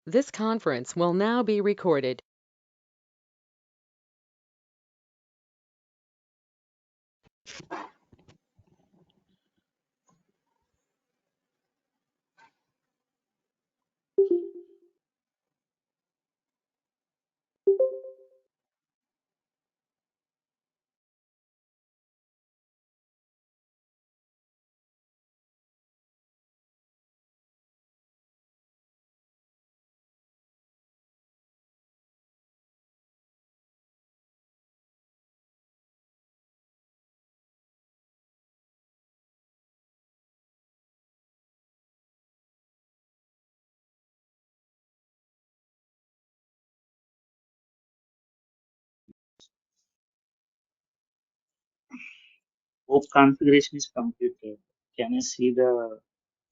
This conference will now be recorded. Hope configuration is completed. Can you see the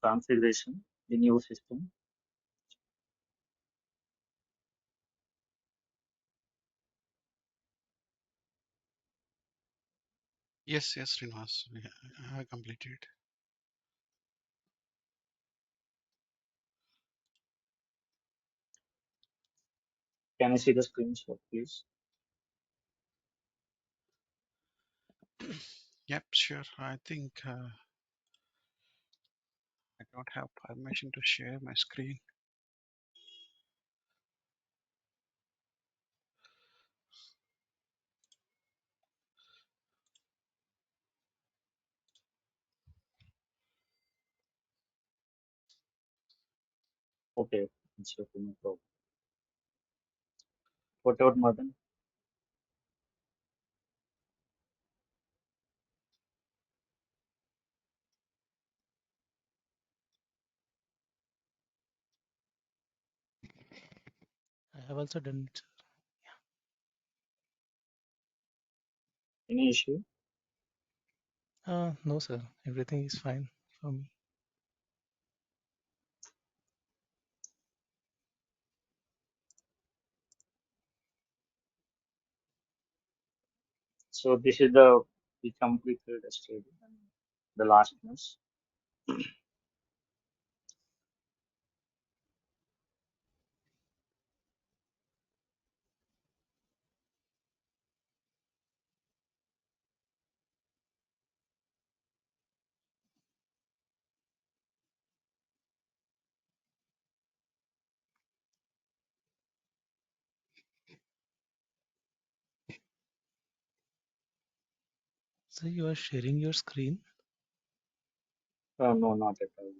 configuration in your system? Yes, yes, Srinivas. I have completed. Can you see the screenshot, please? Yep, sure. I think I don't have permission to share my screen. Okay, it's okay, no problem. What about Madan? I have also done it. Any issue? No, sir. Everything is fine for me. So this is the completed study, the last one. So you are sharing your screen. No, not at all.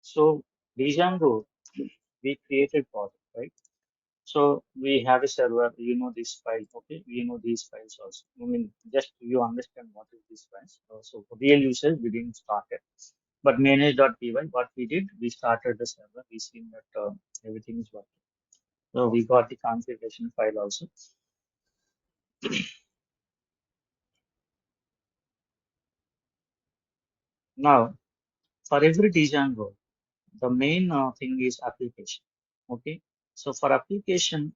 So Django, we created project, right? So we have a server, you know this file, okay? We know these files also. I mean, just you understand what is this files. So for real users, we didn't start it. But manage.py, what we did, we started the server. We seen that everything is working. So we got the configuration file also. Now, for every Django, the main thing is application. Okay. So for application,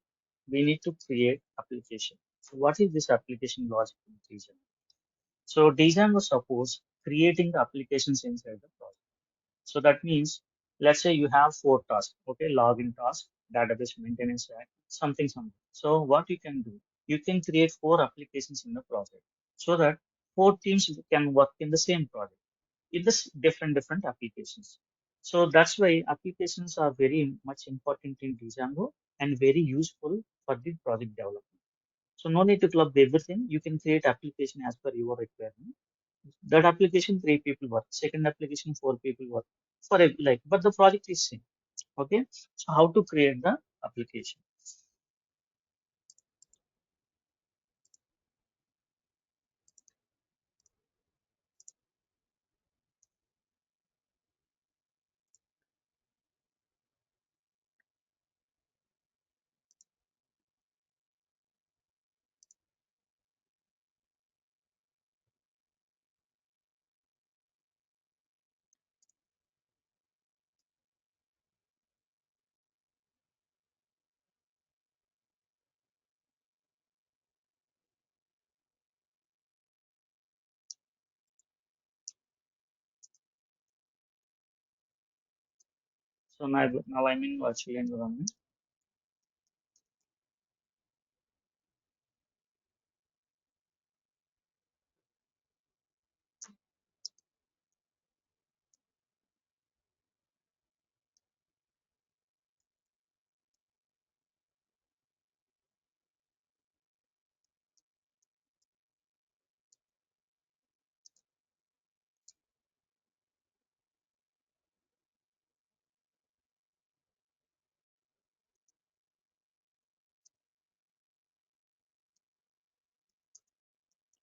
we need to create application. So what is this application logic in Django? So Django supports creating the applications inside the project. So that means, let's say you have 4 tasks, okay, login task, database maintenance, something. So what you can do, you can create 4 applications in the project so that 4 teams can work in the same project in this different applications. So that's why applications are very much important in Django and very useful for the project development. So no need to club everything. You can create application as per your requirement. That application 3 people work. Second application 4 people work. For a, like, but the project is same. Okay. So how to create the application? So now I'm in virtual environment.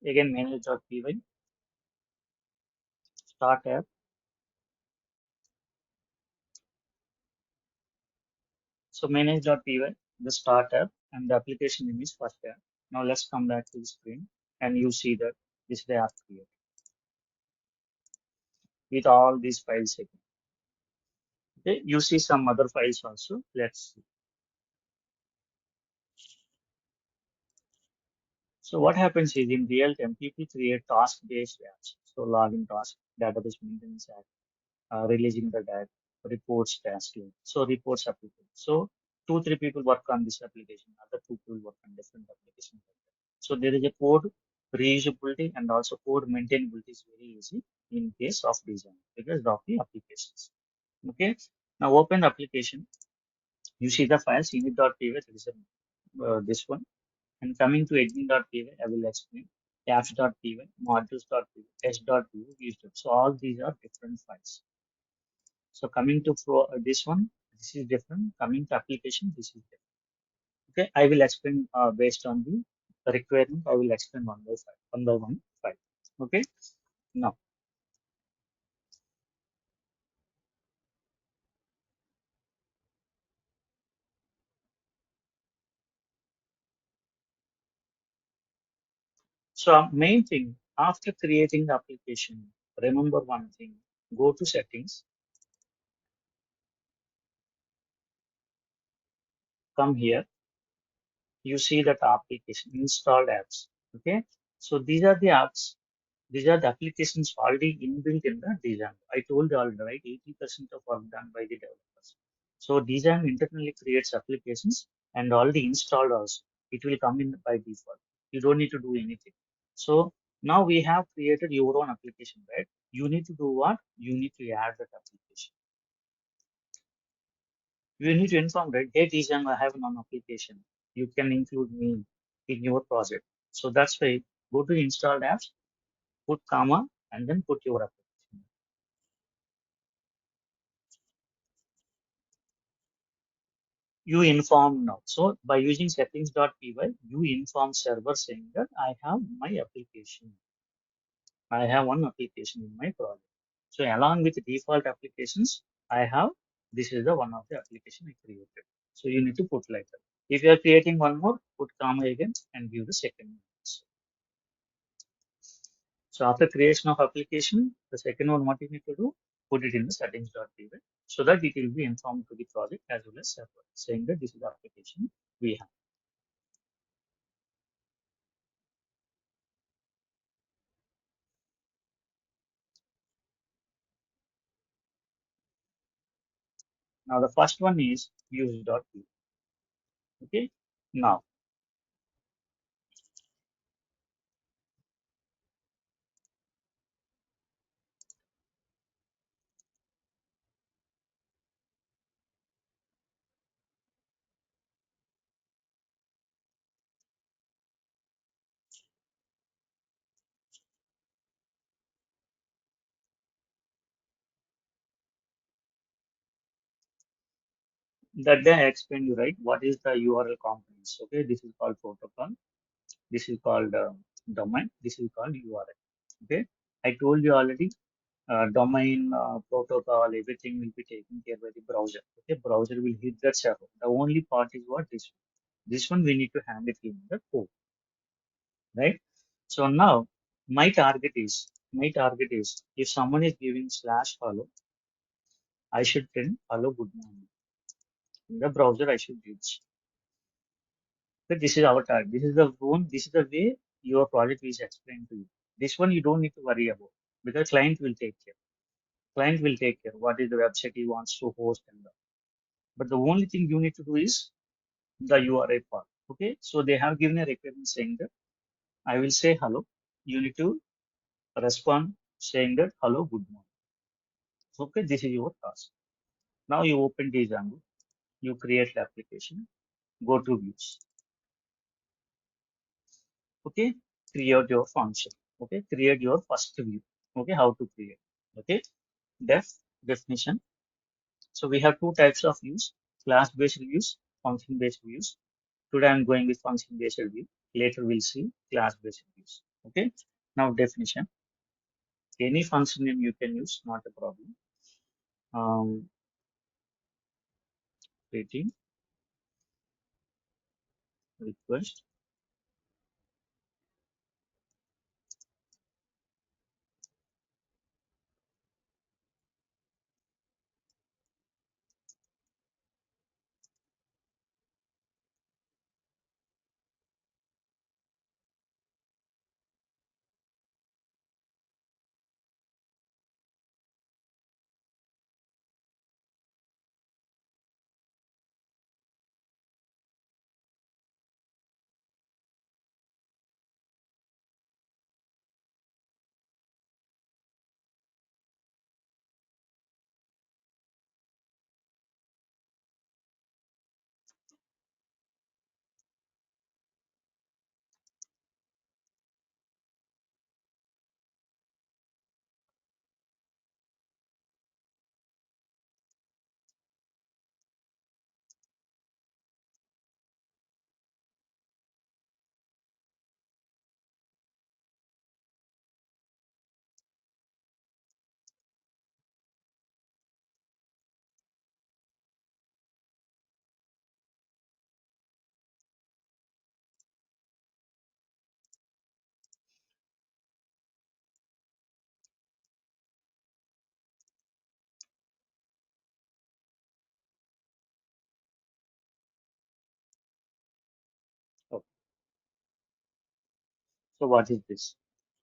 Again, manage.py, start app. So manage.py, the start app, and the application name is first app. Now let's come back to the screen and you see that this is the app created with all these files again. Okay, you see some other files also. Let's see. So what happens is in real time, people create task-based apps. So login task, database maintenance app, releasing the DAG, reports tasking. So reports application. So 2, 3 people work on this application, other 2 people work on different applications. So there is a code reusability and also code maintainability is very easy in case of design because of the applications. Okay. Now open the application. You see the files init.py, that is this one. And coming to admin.py, I will explain apps.py, modules.py, test.py, views.py. So all these are different files. So coming to this one, this is different. Coming to application, this is different. Okay, I will explain based on the requirement. I will explain one by one file. Okay, now so main thing after creating the application, remember one thing: go to settings, come here, you see that application installed apps. Okay, so these are the apps. These are the applications already inbuilt in the design. I told you already, right? 80% of work done by the developers. So design internally creates applications and already installed also. It will come in by default. You don't need to do anything. So now we have created your own application, right? You need to do what? You need to add that application. You need to inform, right? Hey, design, I have an application. You can include me in your project. So that's why go to installed apps, put comma, and then put your application. You inform now. So by using settings.py, you inform server saying that I have my application. I have one application in my project. So along with default applications, I have, this is the one of the application I created. So you need to put like that. If you are creating one more, put comma again and give the second one. So after creation of application, the second one, what you need to do, put it in the settings.py so that it will be informed to the project as well as server saying that this is the application we have. Now the first one is use.view. Okay. Now that day I explained you right what is the URL components. Okay, this is called protocol. This is called domain. This is called URL. Okay, I told you already. Domain, protocol, everything will be taken care by the browser. Okay, browser will hit that server. The only part is what this one. This one we need to handle it in the code, right? So now my target is if someone is giving slash hello, I should print hello good morning. In the browser, I should reach. So this is our target. This is the one. This is the way your project is explained to you. This one you don't need to worry about because client will take care. Client will take care. What is the website he wants to host and all. But the only thing you need to do is the URI part. Okay. So they have given a requirement saying that I will say hello. You need to respond saying that hello, good morning. Okay. This is your task. Now you open Django. You create the application. Go to views. Okay. Create your function. Okay. Create your first view. Okay. How to create. Okay. Definition. So we have two types of views, class-based views, function-based views. Today I'm going with function-based view. Later we'll see class-based views. Okay. Now definition. Any function name you can use, not a problem. Rating, request, okay. So what is this?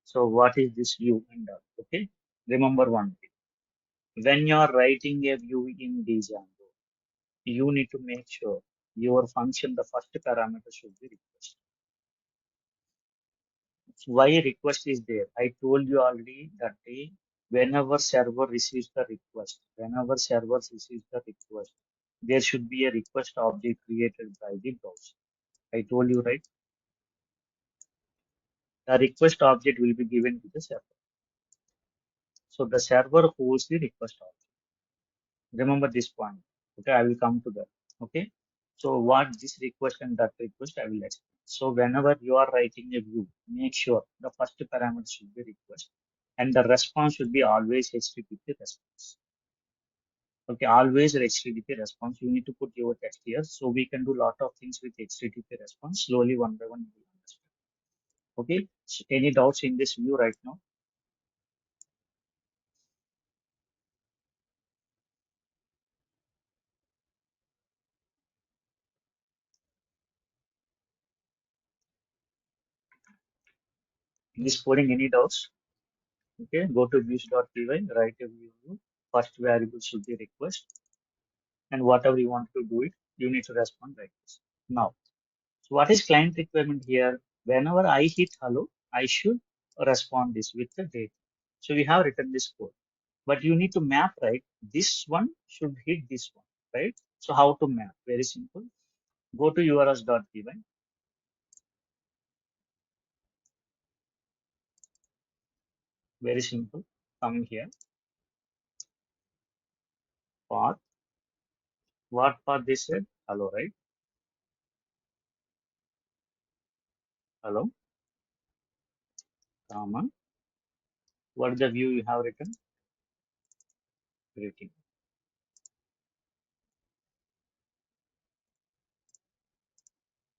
So what is this view and all? Okay. Remember one thing. When you are writing a view in Django, you need to make sure your function, the first parameter should be request. Why request is there? I told you already that whenever server receives the request, there should be a request object created by the browser. I told you, right? The request object will be given to the server. So the server holds the request object. Remember this point. Okay, I will come to that. Okay. So what this request and that request I will explain. So whenever you are writing a view, make sure the first parameter should be request and the response should be always HTTP response. Okay, always HTTP response. You need to put your text here. So we can do lot of things with HTTP response. Slowly one by one you will understand. Okay. So any doubts in this view right now? In this coding, any doubts? Okay, go to views.py, write a view. First variable should be request and whatever you want to do it, you need to respond like this. Now, so what is client requirement here? Whenever I hit hello, I should respond this with the date. So we have written this code, but you need to map, right? This one should hit this one, right? So how to map? Very simple. Go to urs.py. Very simple. Come here. Path. What path they said? Hello, right? Hello, comma. What is the view you have written? Greeting.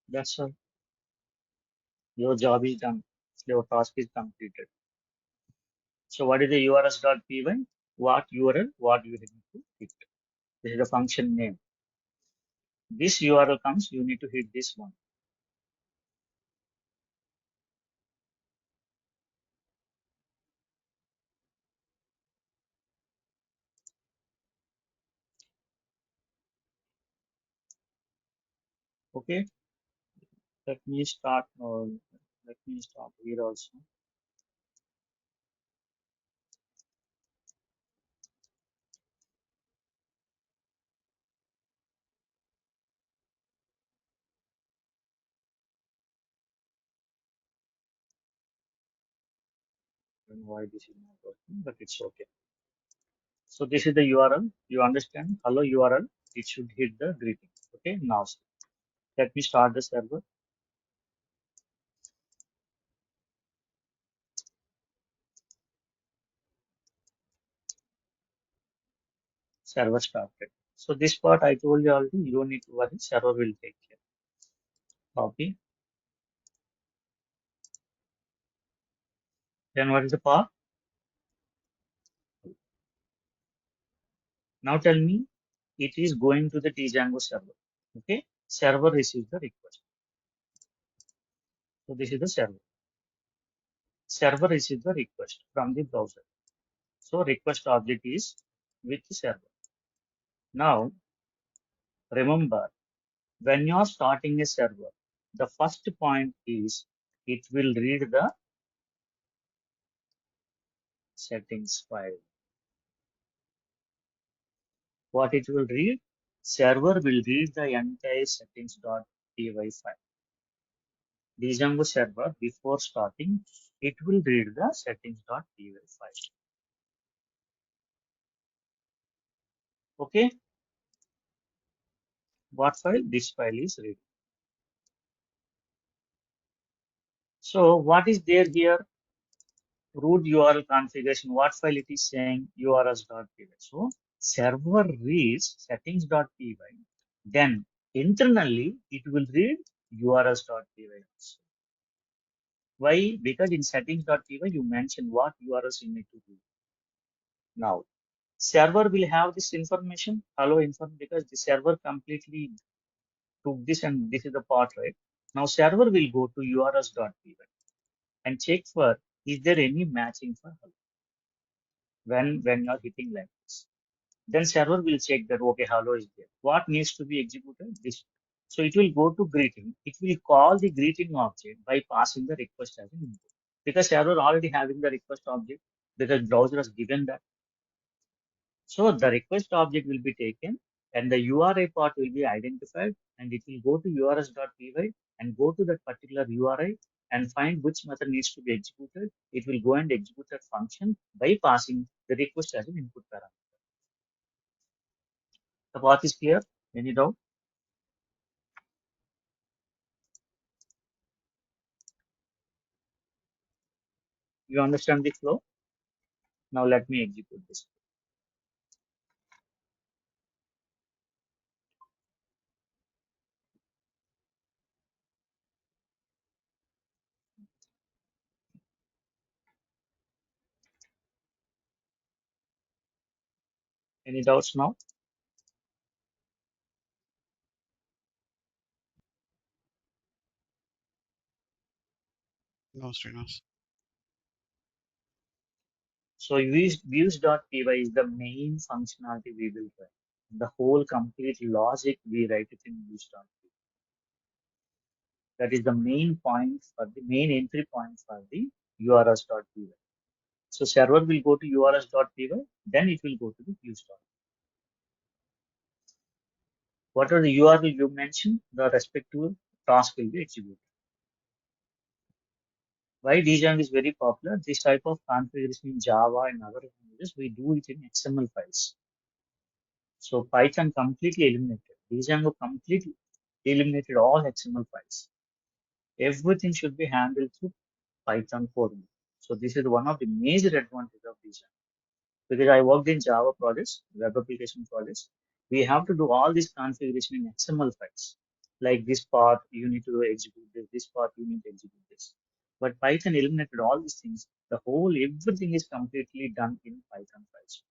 That's all. Your job is done. Your task is completed. So what is the urs.py? What URL? What you need to hit? This is the function name. This URL comes, you need to hit this one. Okay. Let me start. Let me start here also. And why this is not working, but it's okay. So this is the URL. You understand? Hello URL. It should hit the greeting. Okay. Now let me start the server. Server started. So this part I told you already. You don't need to worry. Server will take care. Copy. Then what is the path? Now tell me, it is going to the Django server. Okay. Server receives the request. So this is the server. Server receives the request from the browser. So request object is with the server. Now remember, when you are starting a server, the first point is it will read the settings file. What it will read? Server will read the entire settings.py file. Django server, before starting, it will read the settings.py file. Okay. What file? This file is read. So what is there here? Root URL configuration. What file it is saying? urs.py. So server reads settings.py. Then internally it will read urs.py also. Why? Because in settings.py you mention what URLs you need to do. Now server will have this information, hello information, because the server completely took this and this is the part, right? Now server will go to urs.py and check for is there any matching for hello when you're hitting like this. Then server will check that okay, hello is there. What needs to be executed? This. So it will go to greeting. It will call the greeting object by passing the request as an input. Because server already having the request object because browser has given that. So the request object will be taken and the URI part will be identified and it will go to urs.py and go to that particular URI and find which method needs to be executed. It will go and execute that function by passing the request as an input parameter. The path is clear? Any doubt? You understand the flow? Now let me execute this. Any doubts now? No, Srinivas. So views.py is the main functionality we will try. The whole complete logic we write it in use.py. That is the main point for the main entry point for the URLs.py. So server will go to URLs.py, then it will go to the use.py. Whatever the URL you mentioned, the respective task will be executed. Why Django is very popular? This type of configuration in Java and other languages, we do it in XML files. So Python completely eliminated. Django completely eliminated all XML files. Everything should be handled through Python coding. So this is one of the major advantages of Django. Because I worked in Java projects, web application projects, we have to do all this configuration in XML files. Like this part, you need to execute this, this part, you need to execute this. But Python eliminated all these things. The whole, everything is completely done in Python files.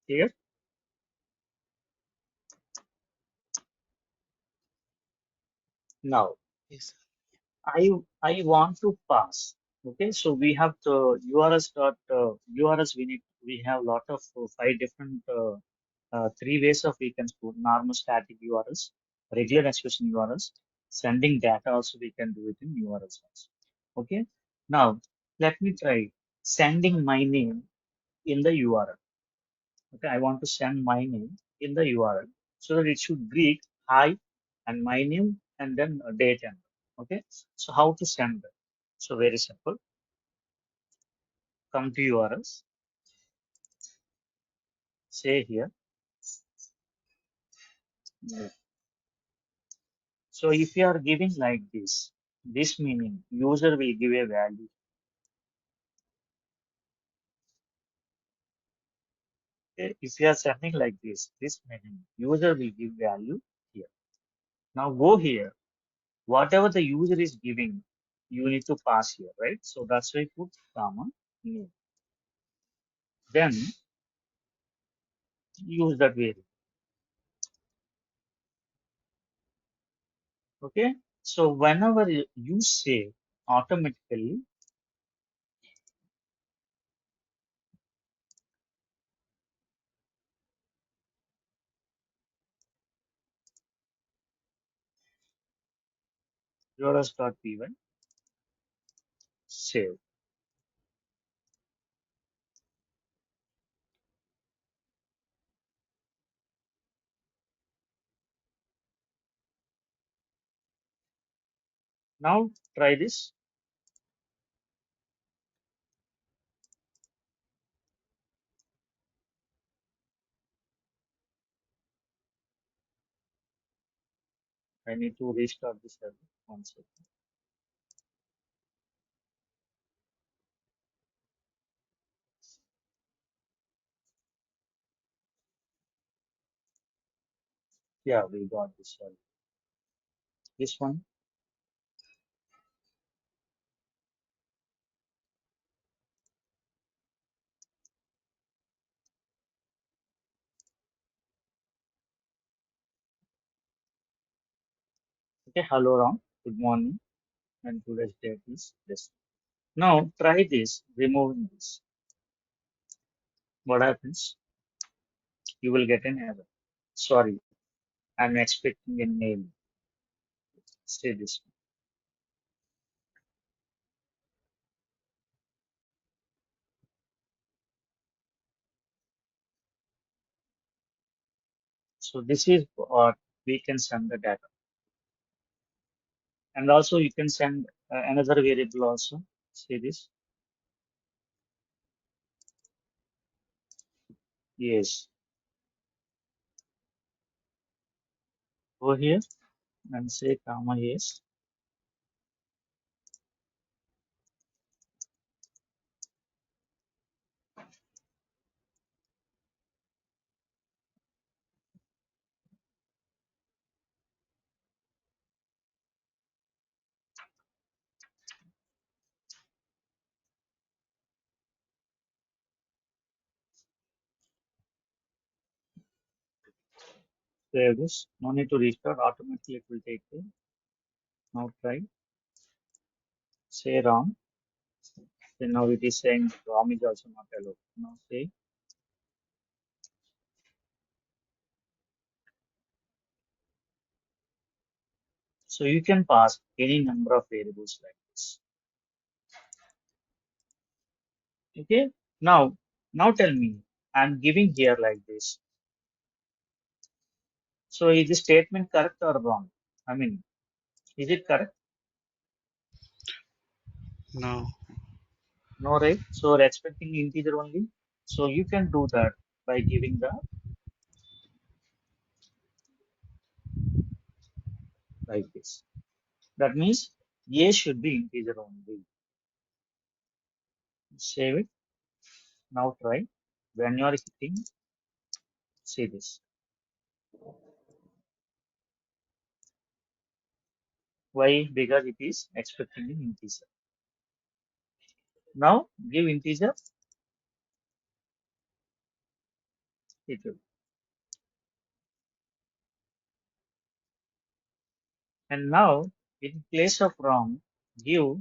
Here, now, Yes, sir. I want to pass. Okay, so we have the URLs we have lot of five different three ways of we can store normal static URLs, regular expression URLs, sending data also we can do it in URLs also. Okay, now let me try sending my name in the URL. Okay, I want to send my name in the URL so that it should greet hi and my name and then a date and okay. So how to send that? So very simple. Come to URLs, say here. So if you are giving like this meaning user will give a value. Okay? If you are sending like this meaning user will give value here. Now go here. Whatever the user is giving, you need to pass here, right? So that's why put comma name. Then use that variable. Okay. So whenever you say automatically, yours.py save. Now try this. I need to restart this server. One second. Yeah, we got this server. This one. Okay. Hello, Ram. Good morning. And today's date is this. Now try this, removing this. What happens? You will get an error. Sorry, I'm expecting a mail. Say this. So this is what we can send the data. And also you can send another variable also. See this? Yes. Go here and say comma yes. Save this. No need to restart. Automatically it will take it. Now try. Say ROM. Then now it is saying ROM is also not allowed. Now say. So you can pass any number of variables like this. Okay. Now tell me. I'm giving here like this. So is the statement correct or wrong? I mean, is it correct? No. No, right? So we're expecting integer only. So you can do that by giving the like this. That means A should be integer only. Save it. Now try. When you are hitting, see this. Why? Because it is expecting an integer. Now give integer, it will. And now in place of wrong, give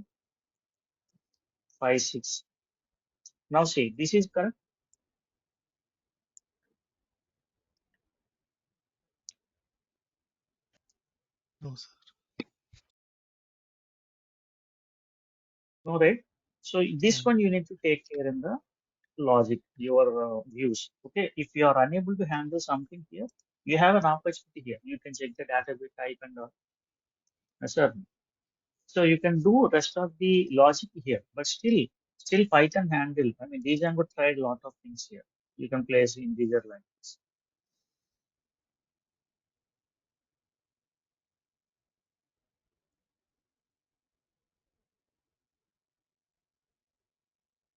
5, 6. Now see, this is correct. No, sir. No, right? So this No. one you need to take care in the logic, your views. Okay, if you are unable to handle something here, you have an opportunity here. You can check the data bit type and sir. So you can do rest of the logic here, but still Python handle. I mean, Django tried a lot of things here. You can place integer like this.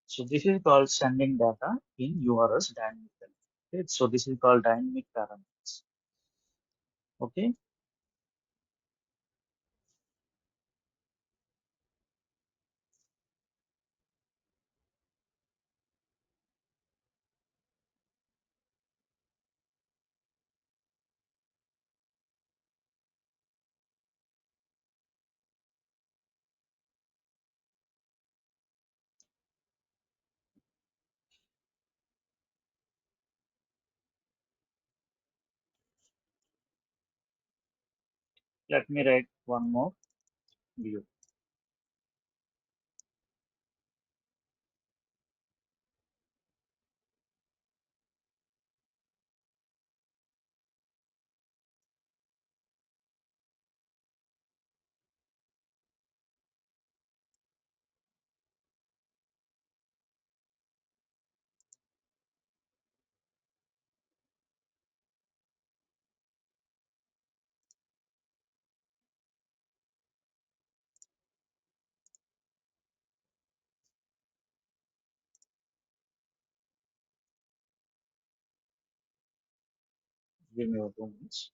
So this is called sending data in URLs dynamically. Okay, so this is called dynamic parameters. Okay, let me write one more view. Give me a 2 minutes.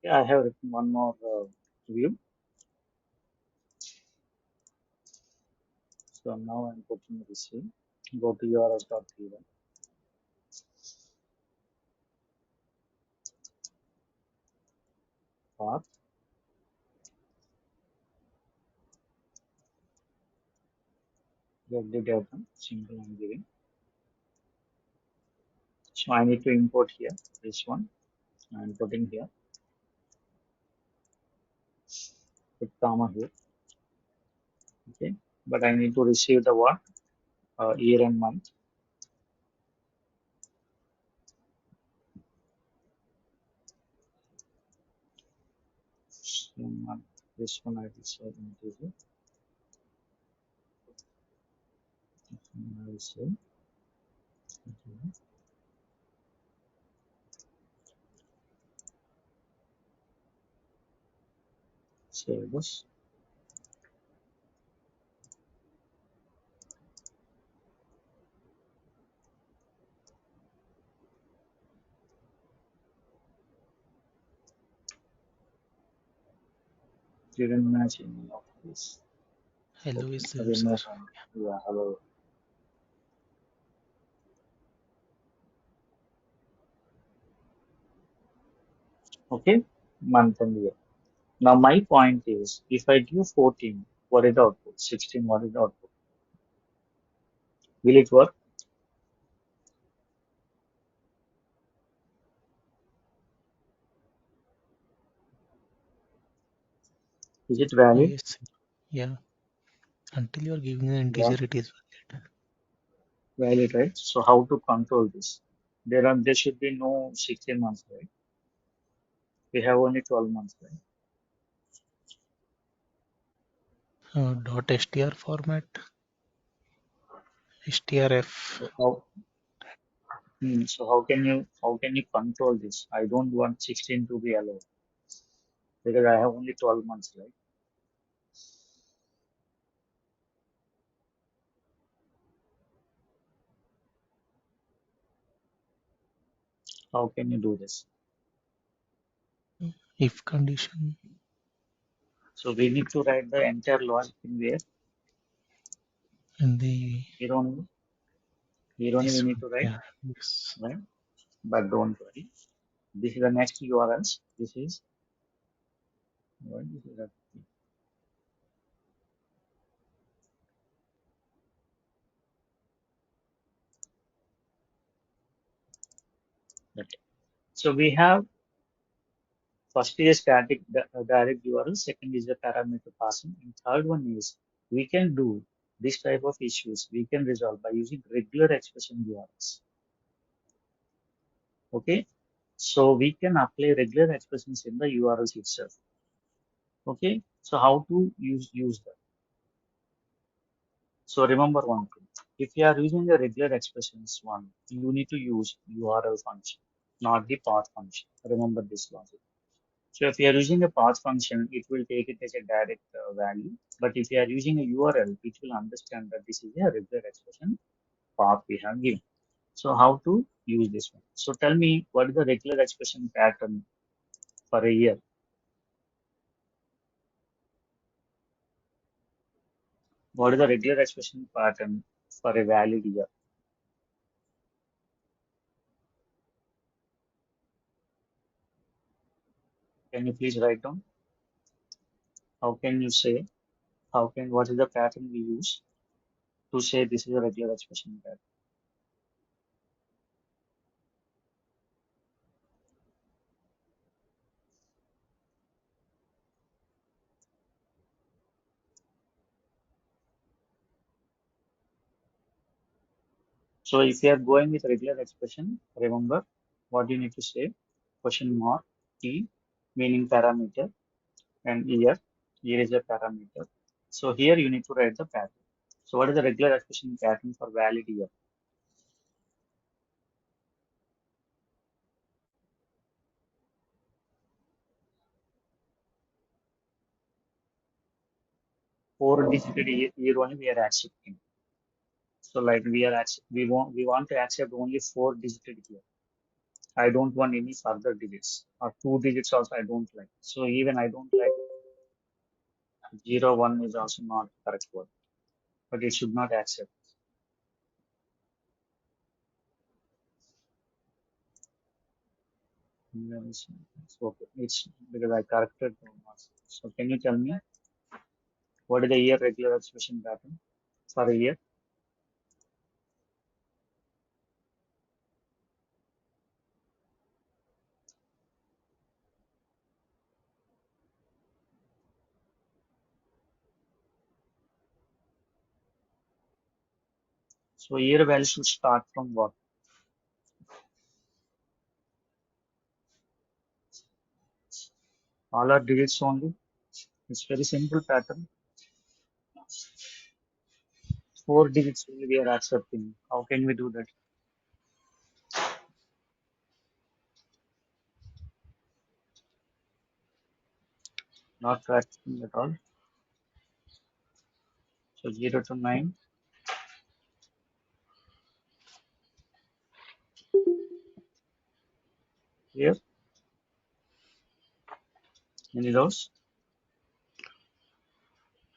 Okay, I have written one more view. So now I'm putting receive. Go to urls.p1. Path. Get the data. Simple I'm giving. So I need to import here this one. I'm putting here. Put comma here. Okay. But I need to receive the what? Year and month. So this one I will say integer. This one I will say integer. Save this. Didn't match any of this. Hello Okay. is there, sir? Remove. Yeah. Hello. Okay. Month and year. Now my point is, if I give 14, what is the output? 16, what is the output? Will it work? Is it valid? Yes, sir. Yeah. Until you are giving an Yeah, integer, it is valid. valid, right? So how to control this? There should be no 16 months, right? We have only 12 months, right? .str format, strf. So how can you control this? I don't want 16 to be allowed because I have only 12 months, right? How can you do this? If condition So we need to write the entire logic in where? in the Here only. Here only we this need one. to write, Yeah. Yes. right? But don't worry. This is the next URLs. This is what is it? Okay. So we have first is static direct URL, second is the parameter passing, and third one is we can do this type of issues we can resolve by using regular expression URLs. Okay. So we can apply regular expressions in the URLs itself. Okay. So how to use that? So remember one thing. If you are using the regular expressions one, you need to use URL function, not the path function. Remember this logic. So if you are using a path function, it will take it as a direct value. But if you are using a URL, it will understand that this is a regular expression path we have given. So how to use this one? So tell me what is the regular expression pattern for a year? What is the regular expression pattern for a valid year? Can you please write down? How can you say? What is the pattern we use to say this is a regular expression pattern? So if you are going with regular expression, remember what you need to say. Question mark T meaning parameter and year. Year is a parameter. So here you need to write the pattern. So what is the regular expression pattern for valid year? Four digit year only we are accepting. So like we want to accept only four digit year. I don't want any further digits, or 2 digits also I don't like. So even I don't like 0, 1 is also not correct word, but it should not accept. Okay, it's because I corrected the marks. So can you tell me what is the year regular expression pattern for a year? So year value should start from what? All are digits only. It's very simple pattern. 4 digits only we are accepting. How can we do that? Not practicing at all. So 0 to 9. Here, any rows?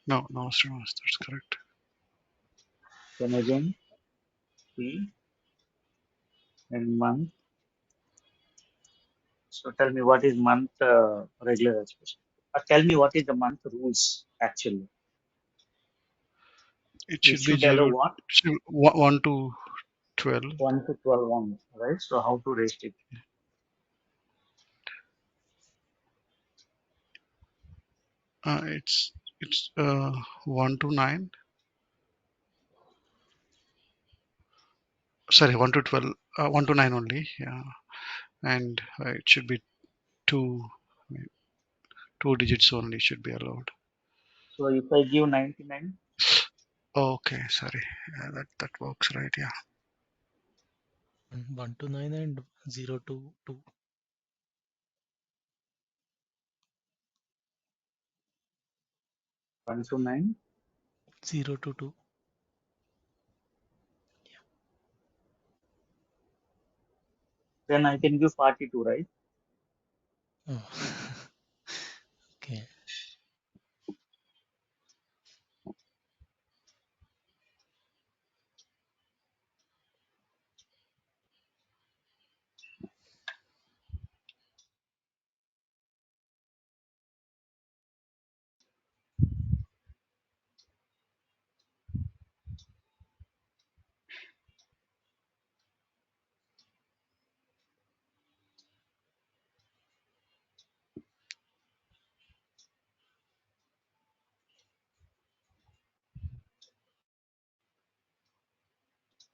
No, no, Srinivas, that's correct. Then again, P and month. So tell me what is month regular expression? Tell me what is the month rules actually. It It should be should allow 0, what? 1 to 12. 1 to 12 on, right? So how to raise it? It's 1 to 9. Sorry, 1 to 12. 1 to 9 only. Yeah, and it should be two 2 digits only should be allowed. So if I give 99, Okay, sorry. That works, right? Yeah. 1 to 9 and 0 to 2. 1 to 9, 0 to 2. then I can give 42, right? Oh. Okay.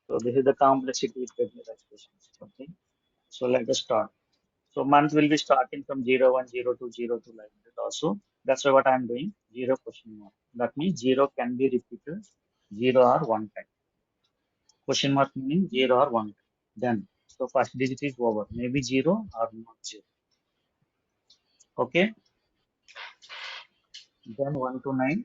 So this is the complexity with regular expressions. Okay. So let us start. So month will be starting from 0, 1, 0, 2, 0, 2 like that also. That's why what I'm doing, 0 question mark. That means 0 can be repeated 0 or 1 time. Question mark meaning 0 or 1 time. Then, so first digit is over. Maybe 0 or not 0. Okay. Then 1 to 9.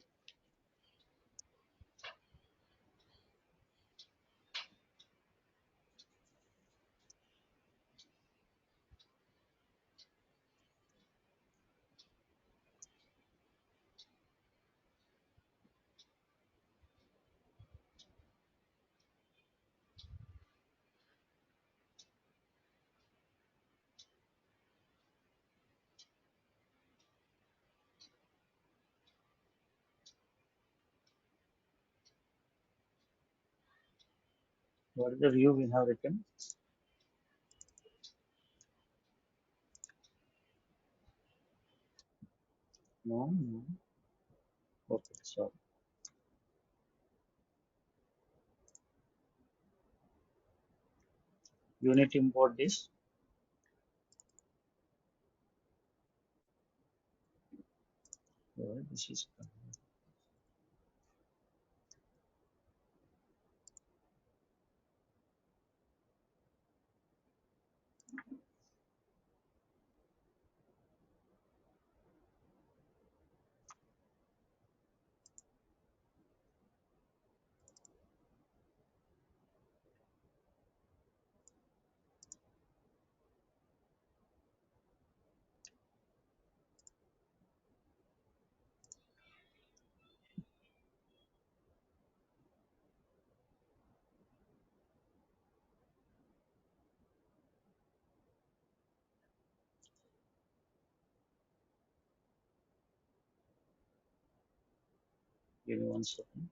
What is the view we have written? No, no. Okay, so you need to import this. This is Give me 1 second.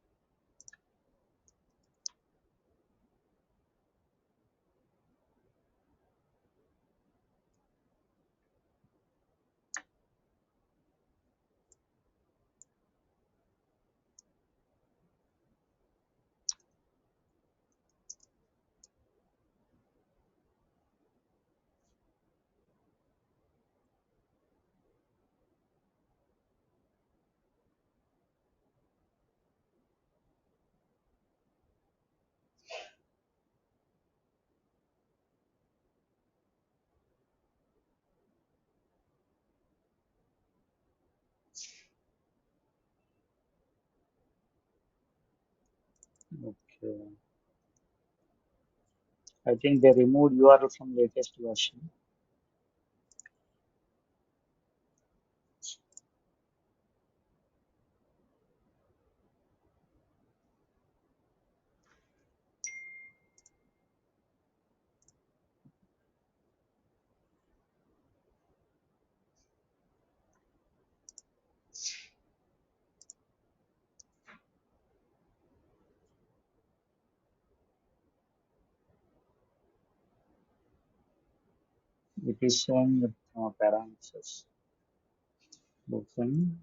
Okay. I think they removed URL from latest version. It is showing the parameters. Open.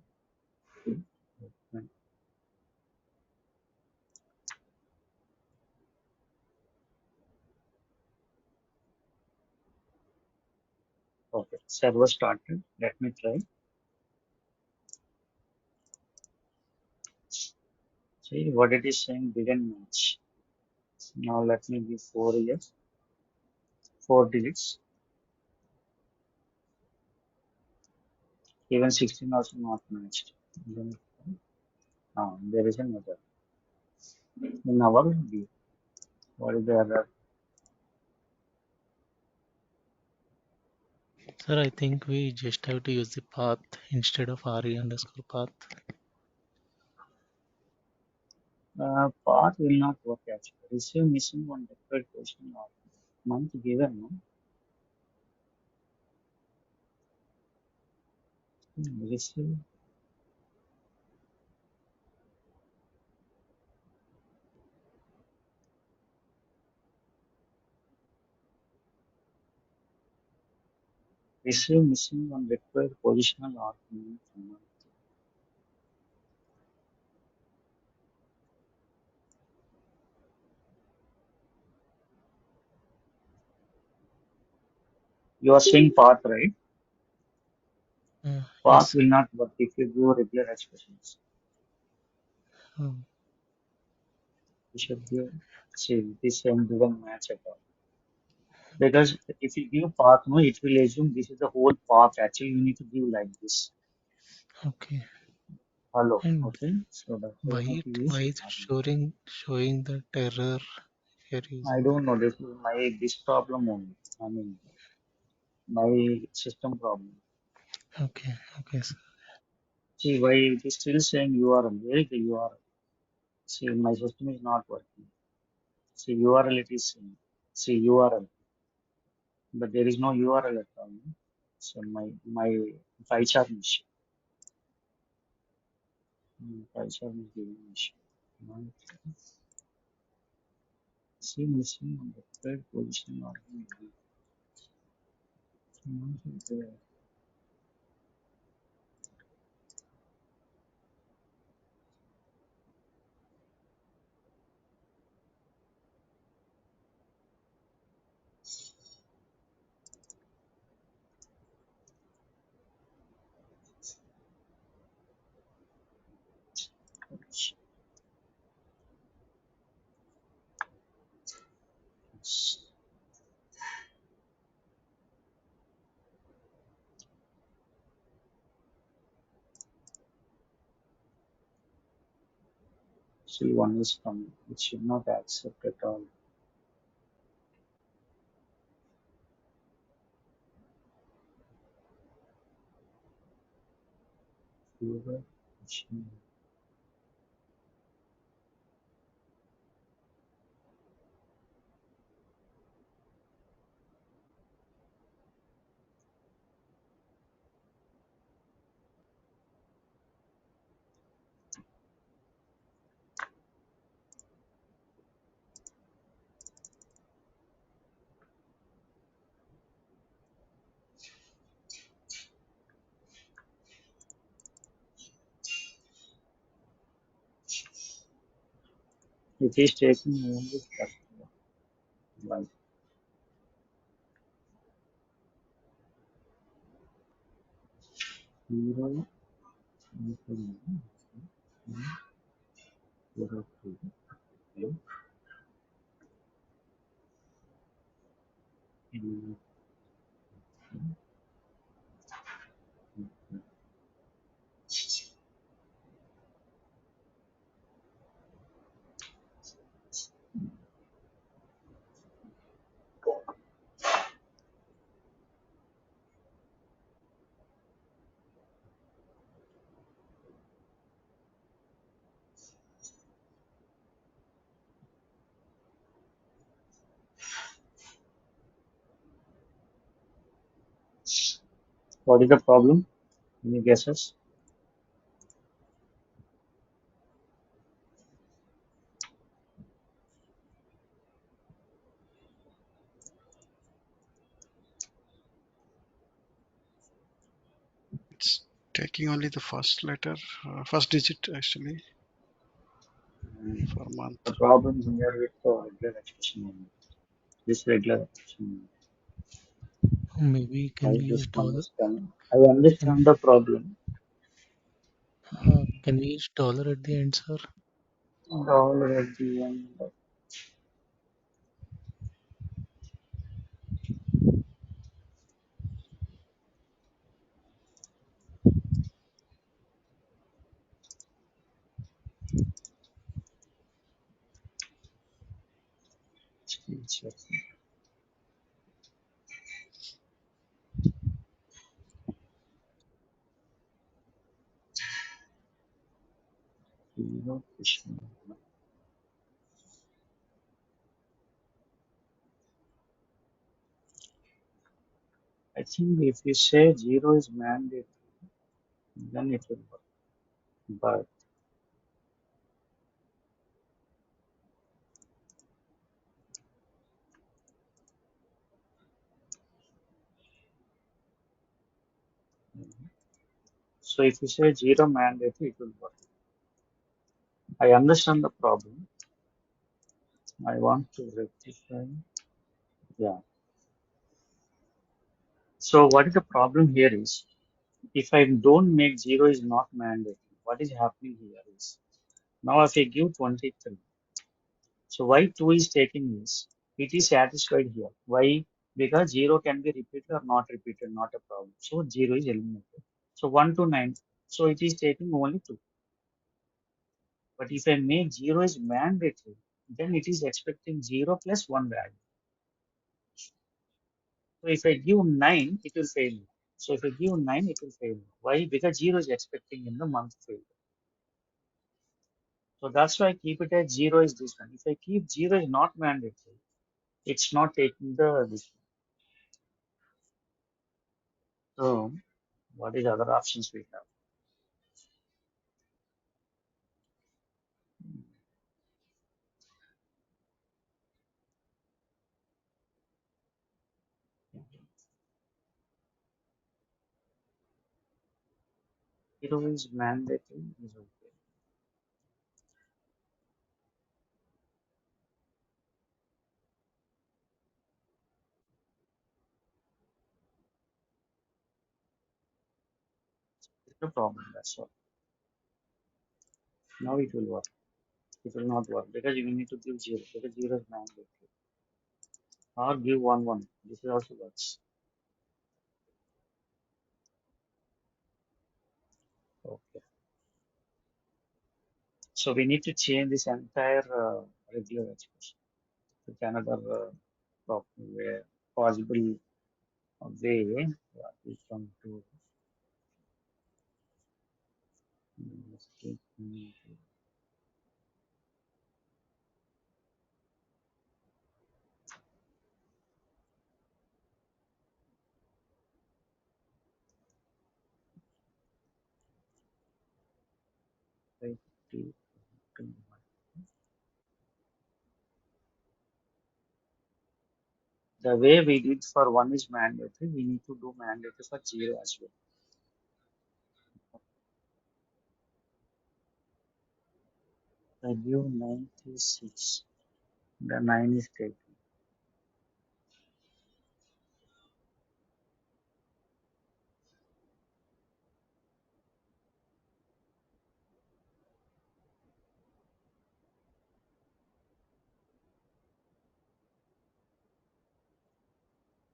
Open. Okay. Server started. Let me try. See what it is saying didn't match. Now let me give 4 years. 4 digits. Even 16 also not matched. Then, there is another. In our view, what is the error? Sir, I think we just have to use the path instead of re underscore path. Path will not work actually. Receive missing one required question or month given. No? Receive. Receive missing one required positional argument from month. You are saying path, right? Path Yes. will not work if you do regular expressions. Um, You should give, see, this same doesn't match at all. Because if you give path, no, it will assume this is the whole path. Actually, you need to give like this. okay. Hello. And Okay. So that's why why you have it to use why is it argument. showing that error here I using that? don't know. This is this problem only. I mean, my system problem. Okay, okay, sir. See, why it is still saying URL? Where is the URL? See, my system is not working. See, URL it is saying. See, URL. But there is no URL at all. No? So my pie chart is pie chart is giving issue. No, see, missing on the third position or see, one is coming. It should not accept at all. Viewer, It is taking only first one. Like 0, 0, 2. Okay. Mm, What is the problem? Any guesses? It's taking only the first letter, first digit actually Mm, for month. The problem here with the regular expression only. This regular expression. Maybe I can we use just dollar? understand. I Can understand the problem. can we use dollar at the end, sir? All at the end. Check. 0, Krishna. I think if you say 0 is mandatory, then it will work. But so if you say 0 mandatory, it will work. I understand the problem. I want to rectify. Yeah. So what is the problem here is, if I don't make 0 is not mandatory, what is happening here is, now if I give 23, so why 2 is taking is, it is satisfied here. Why? Because 0 can be repeated or not repeated, not a problem. So 0 is eliminated. So 1 to 9, so it is taking only 2. But if I make 0 is mandatory, then it is expecting 0 plus 1 value. So if I give 9, it will fail me. So if I give 9, it will fail me. Why? Because 0 is expecting in the month fail. So that's why I keep it as 0 is this one. If I keep 0 is not mandatory, it's not taking the this one. So what is other options we have? 0 is mandatory is okay. It's no problem, that's all. Now it will work. It will not work because you need to give 0 because 0 is mandatory. Or give 1 1. This is also works. Okay. So we need to change this entire regular expression with another way, possible way. What we come to let's take, take the- the way we did for 1 is mandatory, we need to do mandatory for 0 as well. I give 96. The 9 is taken.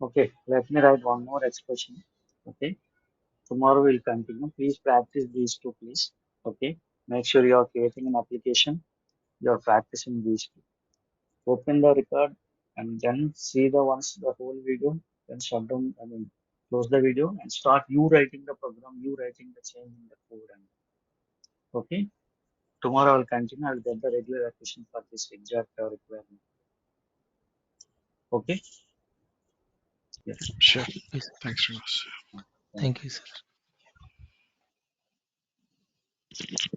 Okay, let me write one more expression. Okay, tomorrow we'll continue. Please practice these two, please. Okay, make sure you are creating an application. You are practicing these two. Open the record and then see the the whole video. Then shut down. I mean, close the video and start you writing the program. You writing the change in the code. And okay, tomorrow I'll continue. I'll get the regular question for this exact requirement. Okay. Yes. Sure. Yes. Thanks, Srinivas. Thank you. Thank you, sir.